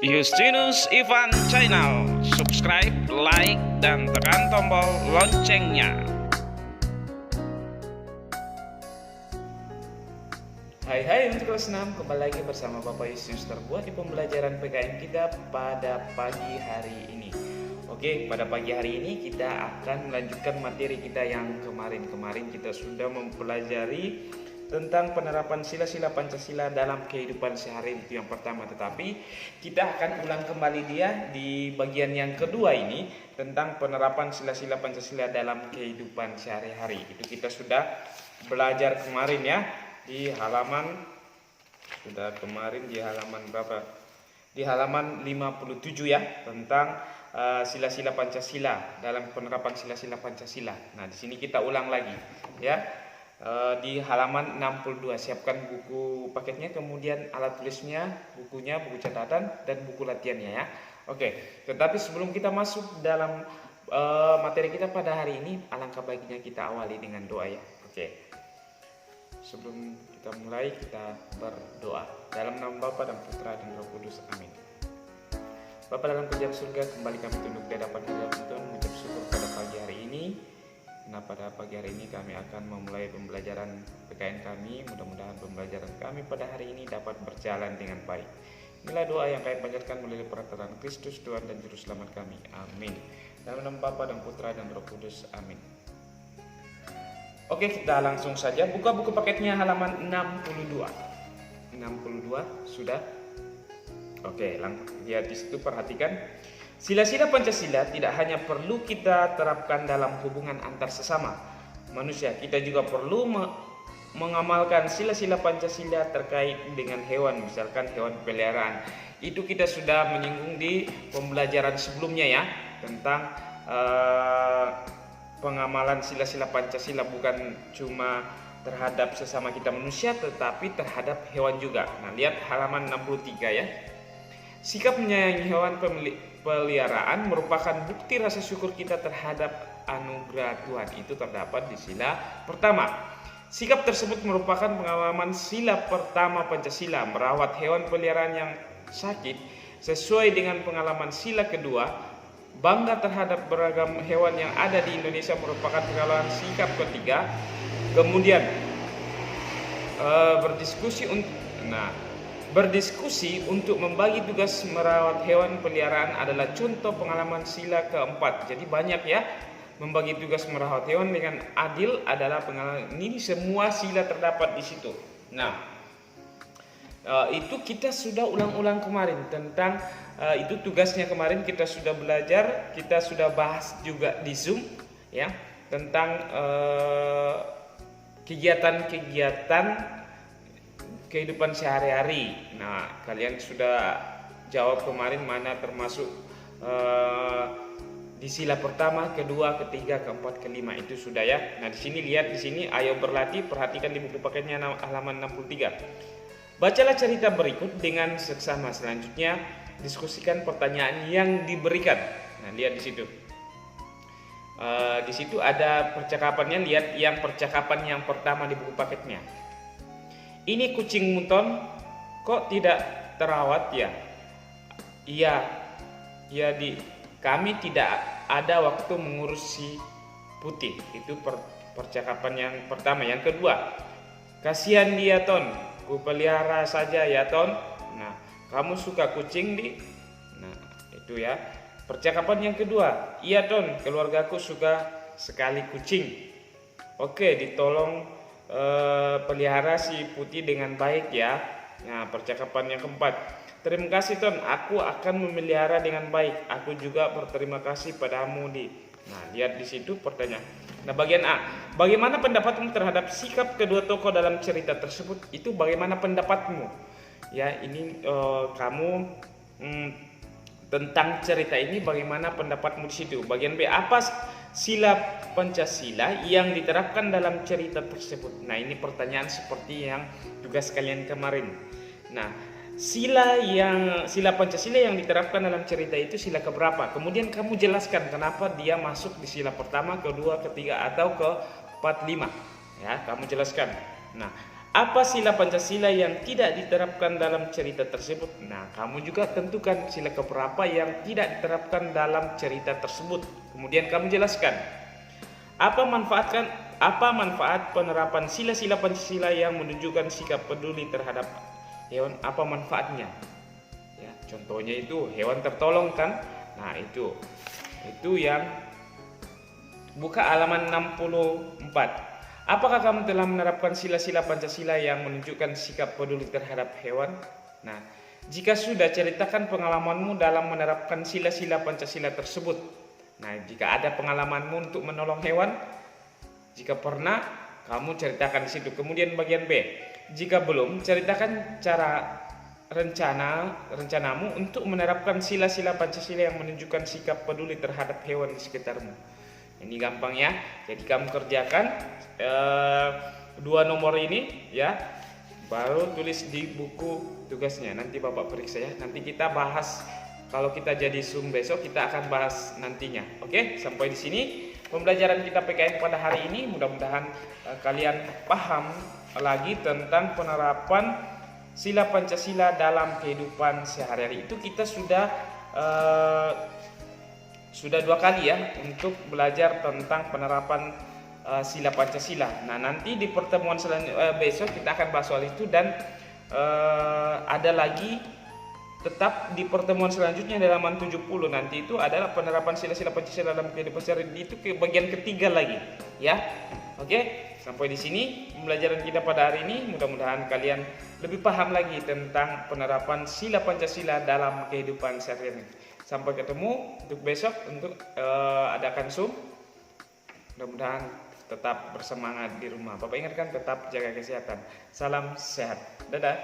Justinus Ivan Channel. Subscribe, like, dan tekan tombol loncengnya. Hai untuk kelas 6, kembali lagi bersama Bapak Justinus terbuat di pembelajaran PKN kita pada pagi hari ini. Oke, pada pagi hari ini kita akan melanjutkan materi kita yang kemarin kita sudah mempelajari tentang penerapan sila-sila Pancasila dalam kehidupan sehari, itu yang pertama. Tetapi kita akan ulang kembali dia di bagian yang kedua ini tentang penerapan sila-sila Pancasila dalam kehidupan sehari-hari. Itu kita sudah belajar kemarin ya di halaman berapa? Di halaman 57 ya, tentang sila-sila Pancasila dalam penerapan sila-sila Pancasila. Nah, di sini kita ulang lagi ya. Di halaman 62 siapkan buku paketnya, kemudian alat tulisnya, bukunya, buku catatan, dan buku latihannya ya. Oke, tetapi sebelum kita masuk dalam materi kita pada hari ini, alangkah baiknya kita awali dengan doa ya. Oke, sebelum kita mulai, kita berdoa. Dalam nama Bapa dan Putra dan Roh Kudus, amin. Bapa dalam kerajaan surga, kembali kami tunduk di hadapan Tuhan, mengucap syukur pada pagi hari ini. Nah, pada pagi hari ini kami akan memulai pembelajaran PKN kami. Mudah-mudahan pembelajaran kami pada hari ini dapat berjalan dengan baik. Inilah doa yang kami panjatkan melalui perkataan Kristus Tuhan dan Juru Selamat kami. Amin. Dalam nama Bapa dan Putra dan Roh Kudus. Amin. Oke, kita langsung saja buka buku paketnya halaman 62. 62 sudah. Oke, lihat di situ, perhatikan. Sila-sila Pancasila tidak hanya perlu kita terapkan dalam hubungan antar sesama manusia, kita juga perlu mengamalkan sila-sila Pancasila terkait dengan hewan, misalkan hewan peliharaan. Itu kita sudah menyinggung di pembelajaran sebelumnya ya, tentang pengamalan sila-sila Pancasila bukan cuma terhadap sesama kita manusia, tetapi terhadap hewan juga. Nah, lihat halaman 63 ya. Sikap menyayangi hewan peliharaan merupakan bukti rasa syukur kita terhadap anugerah Tuhan. Itu terdapat di sila pertama. Sikap tersebut merupakan pengalaman sila pertama Pancasila, merawat hewan peliharaan yang sakit sesuai dengan pengalaman sila kedua. Bangga terhadap beragam hewan yang ada di Indonesia merupakan pengalaman sikap ketiga. Kemudian berdiskusi untuk membagi tugas merawat hewan peliharaan adalah contoh pengalaman sila keempat. Jadi banyak ya, membagi tugas merawat hewan dengan adil adalah pengalaman. Ini semua sila terdapat di situ. Nah, itu kita sudah ulang-ulang kemarin tentang itu tugasnya. Kemarin kita sudah belajar, kita sudah bahas juga di Zoom ya, tentang kegiatan-kegiatan kehidupan sehari-hari. Nah, kalian sudah jawab kemarin mana termasuk di sila pertama, kedua, ketiga, keempat, kelima, itu sudah ya. Nah, di sini lihat di sini, ayo berlatih, perhatikan di buku paketnya halaman 63. Bacalah cerita berikut dengan seksama. Selanjutnya diskusikan pertanyaan yang diberikan. Nah, lihat di situ. Di situ ada percakapannya. Lihat yang percakapan yang pertama di buku paketnya. Ini kucing Munton kok tidak terawat ya? Iya, kami tidak ada waktu mengurus si putih. Itu percakapan yang pertama. Yang kedua, kasihan dia Ton, ku pelihara saja ya Ton. Nah, kamu suka kucing di? Nah, itu ya. Percakapan yang kedua, iya Ton, keluargaku suka sekali kucing. Oke, ditolong pelihara si putih dengan baik ya. Nah, percakapan yang keempat, terima kasih Ton, aku akan memelihara dengan baik. Aku juga berterima kasih padamu di. Nah, lihat di situ pertanyaan. Nah, bagian A, bagaimana pendapatmu terhadap sikap kedua tokoh dalam cerita tersebut? Itu bagaimana pendapatmu? Ya, ini kamu tentang cerita ini bagaimana pendapatmu di situ? Bagian B, apa sila Pancasila yang diterapkan dalam cerita tersebut? Nah, ini pertanyaan seperti yang tugas kalian kemarin. Nah, sila Pancasila yang diterapkan dalam cerita itu sila keberapa? Kemudian kamu jelaskan kenapa dia masuk di sila pertama, kedua, ketiga, atau keempat, lima. Ya, kamu jelaskan. Nah, Apa sila Pancasila yang tidak diterapkan dalam cerita tersebut? Nah, kamu juga tentukan sila keberapa yang tidak diterapkan dalam cerita tersebut. Kemudian kamu jelaskan apa manfaat penerapan sila-sila Pancasila yang menunjukkan sikap peduli terhadap hewan. Apa manfaatnya? Ya, contohnya itu hewan tertolong kan? Nah, itu yang buka halaman 64. Apakah kamu telah menerapkan sila-sila Pancasila yang menunjukkan sikap peduli terhadap hewan? Nah, jika sudah, ceritakan pengalamanmu dalam menerapkan sila-sila Pancasila tersebut. Nah, jika ada pengalamanmu untuk menolong hewan, jika pernah, kamu ceritakan di situ. Kemudian bagian B, jika belum, ceritakan cara rencanamu untuk menerapkan sila-sila Pancasila yang menunjukkan sikap peduli terhadap hewan di sekitarmu. Ini gampang ya. Jadi kamu kerjakan 2 nomor ini ya. Baru tulis di buku tugasnya. Nanti Bapak periksa ya. Nanti kita bahas, kalau kita jadi Zoom besok kita akan bahas nantinya. Oke, sampai di sini pembelajaran kita PKN pada hari ini. Mudah-mudahan kalian paham lagi tentang penerapan sila Pancasila dalam kehidupan sehari-hari. Itu kita sudah 2 kali ya untuk belajar tentang penerapan sila Pancasila. Nah, nanti di pertemuan besok kita akan bahas soal itu, dan ada lagi tetap di pertemuan selanjutnya di halaman 70 nanti itu adalah penerapan sila-sila Pancasila dalam kehidupan sehari-hari. Itu ke bagian ketiga lagi ya. Oke, sampai di sini pembelajaran kita pada hari ini. Mudah-mudahan kalian lebih paham lagi tentang penerapan sila Pancasila dalam kehidupan sehari-hari. Sampai ketemu untuk besok untuk adakan Zoom. Mudah-mudahan tetap bersemangat di rumah. Bapak ingatkan tetap jaga kesehatan. Salam sehat. Dadah.